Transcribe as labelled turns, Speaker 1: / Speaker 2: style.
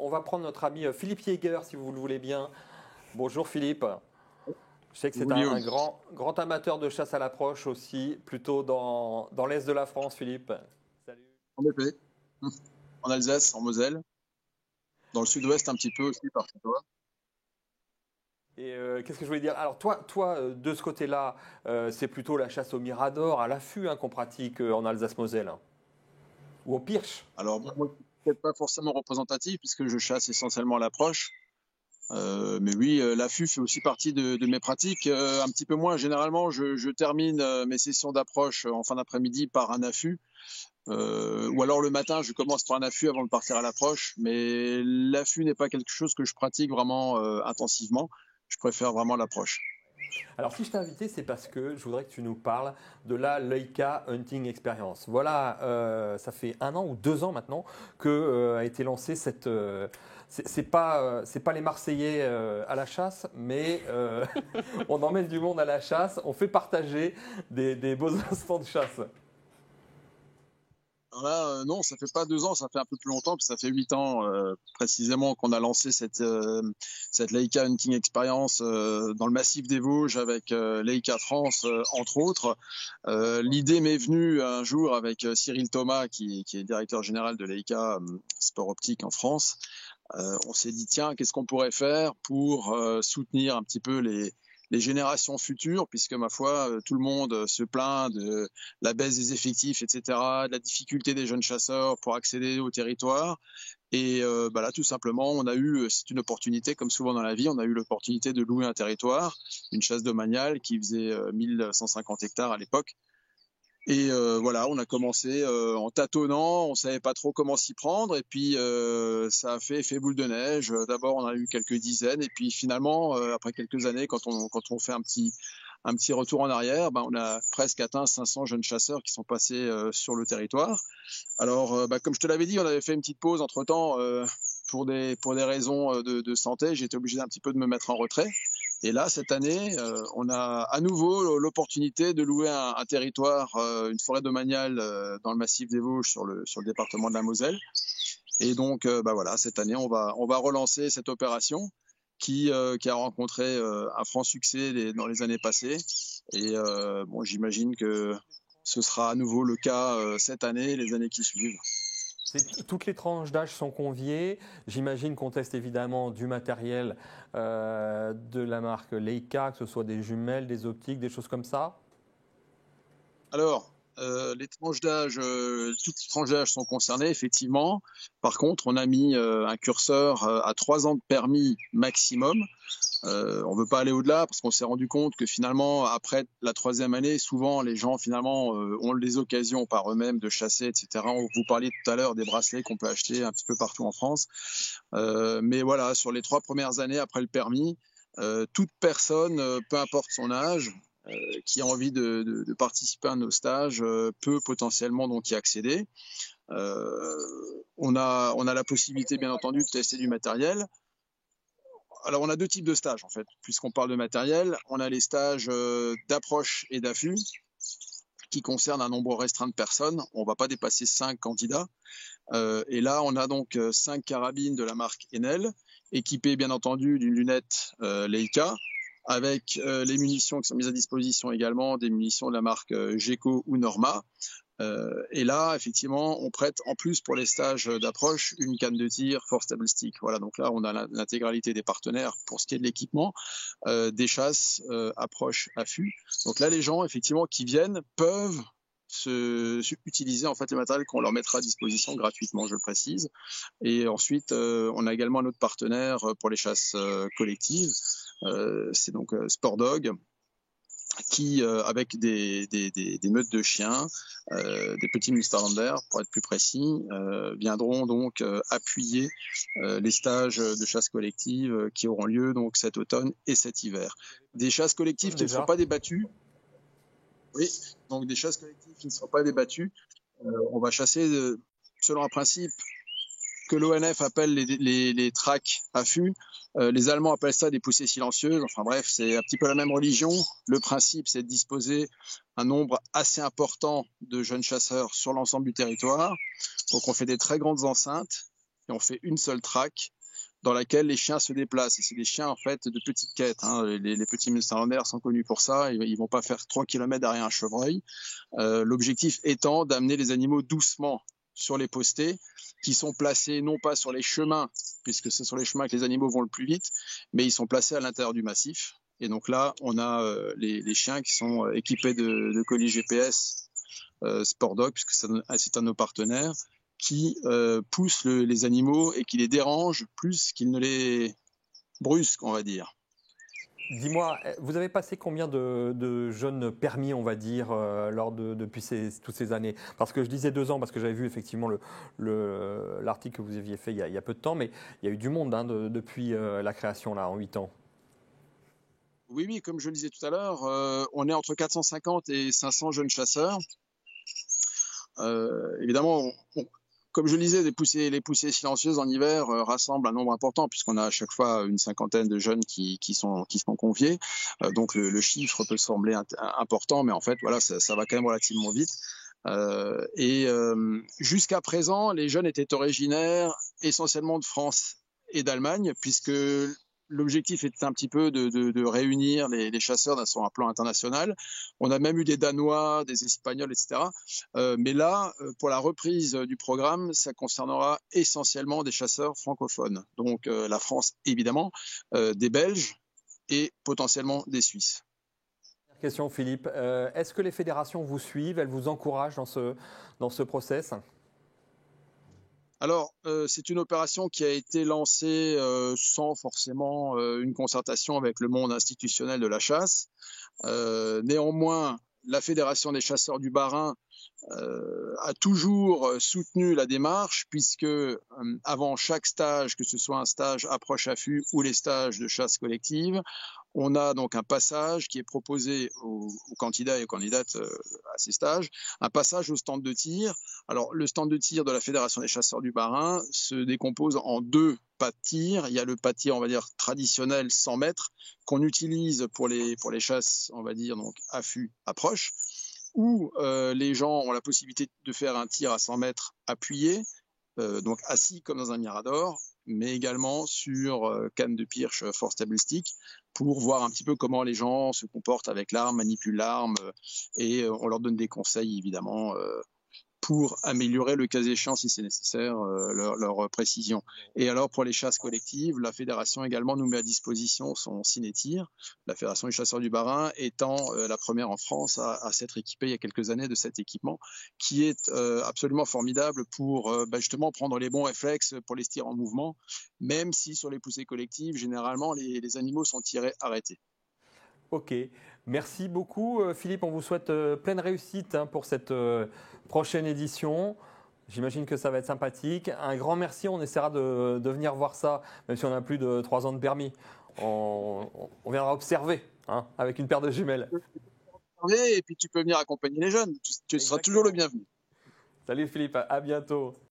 Speaker 1: on va prendre notre ami Philippe Jäger, si vous le voulez bien. Bonjour Philippe. Je sais que c'est un grand amateur de chasse à l'approche aussi, plutôt dans l'est de la France, Philippe. Salut.
Speaker 2: En effet, en Alsace, en Moselle, dans le sud-ouest un petit peu aussi par chez toi.
Speaker 1: Et qu'est-ce que je voulais dire? Alors toi, de ce côté-là, c'est plutôt la chasse au mirador, à l'affût qu'on pratique en Alsace-Moselle, hein. Ou au pirche.
Speaker 2: Alors bon, moi, peut-être pas forcément représentatif puisque je chasse essentiellement à l'approche. Mais oui, l'affût fait aussi partie de mes pratiques. Un petit peu moins. Généralement, je termine mes sessions d'approche en fin d'après-midi par un affût. Ou alors le matin, je commence par un affût avant de partir à l'approche. Mais l'affût n'est pas quelque chose que je pratique vraiment intensivement. Je préfère vraiment l'approche.
Speaker 1: Alors, si je t'ai invité, c'est parce que je voudrais que tu nous parles de la Leica Hunting Experience. Voilà, ça fait 1 an ou 2 ans maintenant que a été lancée cette. C'est pas les Marseillais à la chasse, mais on emmène du monde à la chasse, on fait partager des beaux instants de chasse.
Speaker 2: Alors là, non, ça fait pas 2 ans, ça fait un peu plus longtemps, puis ça fait 8 ans précisément qu'on a lancé cette Leica Hunting Experience dans le massif des Vosges avec Leica France, entre autres. L'idée m'est venue un jour avec Cyril Thomas, qui est directeur général de Leica Sport Optique en France. On s'est dit, tiens, qu'est-ce qu'on pourrait faire pour soutenir un petit peu les générations futures, puisque ma foi, tout le monde se plaint de la baisse des effectifs, etc., de la difficulté des jeunes chasseurs pour accéder au territoire. Et là, tout simplement, c'est une opportunité, comme souvent dans la vie, on a eu l'opportunité de louer un territoire, une chasse domaniale qui faisait 1150 hectares à l'époque. Et voilà, on a commencé en tâtonnant, on savait pas trop comment s'y prendre, et puis ça a fait effet boule de neige. D'abord, on a eu quelques dizaines, et puis finalement, après quelques années, quand on fait un petit retour en arrière, on a presque atteint 500 jeunes chasseurs qui sont passés sur le territoire. Alors, comme je te l'avais dit, on avait fait une petite pause entre-temps pour des raisons de santé. J'ai été obligé un petit peu de me mettre en retrait. Et là, cette année, on a à nouveau l'opportunité de louer un territoire, une forêt domaniale dans le massif des Vosges sur le département de la Moselle. Et donc, voilà, cette année, on va relancer cette opération qui a rencontré un franc succès dans les années passées. Et j'imagine que ce sera à nouveau le cas cette année et les années qui suivent.
Speaker 1: Toutes les tranches d'âge sont conviées. J'imagine qu'on teste évidemment du matériel de la marque Leica, que ce soit des jumelles, des optiques, des choses comme ça.
Speaker 2: Alors, les tranches d'âge, toutes les tranches d'âge sont concernées, effectivement. Par contre, on a mis un curseur à 3 ans de permis maximum. On ne veut pas aller au-delà parce qu'on s'est rendu compte que finalement, après la 3e année, souvent les gens finalement ont les occasions par eux-mêmes de chasser, etc. Vous parliez tout à l'heure des bracelets qu'on peut acheter un petit peu partout en France. Mais voilà, sur les 3 premières années après le permis, toute personne, peu importe son âge, qui a envie de participer à nos stages peut potentiellement donc y accéder. On a la possibilité, bien entendu, de tester du matériel. Alors, on a 2 types de stages, en fait, puisqu'on parle de matériel. On a les stages d'approche et d'affût, qui concernent un nombre restreint de personnes. On ne va pas dépasser 5 candidats. Et là, on a donc 5 carabines de la marque Enel, équipées, bien entendu, d'une lunette Leica, avec les munitions qui sont mises à disposition également, des munitions de la marque Geco ou Norma. Et là, effectivement, on prête en plus pour les stages d'approche une canne de tir Force Stable Stick. Voilà, donc là, on a l'intégralité des partenaires pour ce qui est de l'équipement, des chasses, approche, affût. Donc là, les gens, effectivement, qui viennent peuvent utiliser en fait le matériel qu'on leur mettra à disposition gratuitement, je le précise. Et ensuite, on a également un autre partenaire pour les chasses collectives. C'est donc Sport Dog, qui, avec des meutes de chiens, des petits Münsterländer, pour être plus précis, viendront donc appuyer les stages de chasse collective qui auront lieu donc cet automne et cet hiver. Des chasses collectives qui ne seront pas débattues. Oui, donc des chasses collectives qui ne seront pas débattues. On va chasser selon un principe que l'ONF appelle les tracks affûts. Les Allemands appellent ça des poussées silencieuses. Enfin bref, c'est un petit peu la même religion. Le principe, c'est de disposer un nombre assez important de jeunes chasseurs sur l'ensemble du territoire. Donc on fait des très grandes enceintes et on fait une seule traque dans laquelle les chiens se déplacent. Et c'est des chiens en fait de petites quêtes. Les petits Newfoundlanders sont connus pour ça. Ils vont pas faire 3 km derrière un chevreuil. L'objectif étant d'amener les animaux doucement sur les postés, qui sont placés non pas sur les chemins, puisque c'est sur les chemins que les animaux vont le plus vite, mais ils sont placés à l'intérieur du massif. Et donc là, on a les chiens qui sont équipés de colis GPS Sport Dog, puisque c'est un de nos partenaires, qui poussent les animaux et qui les dérangent plus qu'ils ne les brusquent, on va dire.
Speaker 1: Dis-moi, vous avez passé combien de jeunes permis, on va dire, depuis toutes ces années? Parce que je disais 2 ans, parce que j'avais vu effectivement l'article que vous aviez fait il y a peu de temps, mais il y a eu du monde depuis la création, là, en 8 ans.
Speaker 2: Oui, comme je le disais tout à l'heure, on est entre 450 et 500 jeunes chasseurs. Évidemment, comme je le disais, les poussées silencieuses en hiver rassemblent un nombre important, puisqu'on a à chaque fois une cinquantaine de jeunes qui sont conviés. Donc le chiffre peut sembler important, mais en fait, voilà, ça va quand même relativement vite. Jusqu'à présent, les jeunes étaient originaires essentiellement de France et d'Allemagne, puisque l'objectif était un petit peu de réunir les chasseurs sur un plan international. On a même eu des Danois, des Espagnols, etc. Mais là, pour la reprise du programme, ça concernera essentiellement des chasseurs francophones. Donc la France, évidemment, des Belges et potentiellement des Suisses.
Speaker 1: Question, Philippe. Est-ce que les fédérations vous suivent? Elles vous encouragent dans ce process?
Speaker 2: Alors, c'est une opération qui a été lancée sans forcément une concertation avec le monde institutionnel de la chasse. Néanmoins, la Fédération des chasseurs du Bas-Rhin a toujours soutenu la démarche, puisque avant chaque stage, que ce soit un stage approche-affût ou les stages de chasse collective, on a donc un passage qui est proposé aux candidats et aux candidates à ces stages, un passage au stand de tir. Alors, le stand de tir de la Fédération des chasseurs du Bas-Rhin se décompose en 2 pas de tir. Il y a le pas de tir, on va dire, traditionnel 100 mètres, qu'on utilise pour les chasses, on va dire, donc affût, approche, où les gens ont la possibilité de faire un tir à 100 mètres appuyé, donc assis comme dans un mirador, mais également sur canne de pirche force stable stick, pour voir un petit peu comment les gens se comportent avec l'arme, manipulent l'arme, et on leur donne des conseils évidemment pour améliorer le cas échéant, si c'est nécessaire, leur précision. Et alors pour les chasses collectives, la fédération également nous met à disposition son ciné-tir, la fédération des chasseurs du Bas-Rhin étant la première en France à s'être équipée il y a quelques années de cet équipement, qui est absolument formidable pour justement prendre les bons réflexes pour les tirs en mouvement, même si sur les poussées collectives, généralement les animaux sont tirés arrêtés.
Speaker 1: Ok, merci beaucoup Philippe, on vous souhaite pleine réussite pour cette prochaine édition. J'imagine que ça va être sympathique. Un grand merci, on essaiera de venir voir ça, même si on a plus de 3 ans de permis. On viendra observer avec une paire de jumelles.
Speaker 2: Et puis tu peux venir accompagner les jeunes, tu seras toujours le bienvenu.
Speaker 1: Salut Philippe, à bientôt.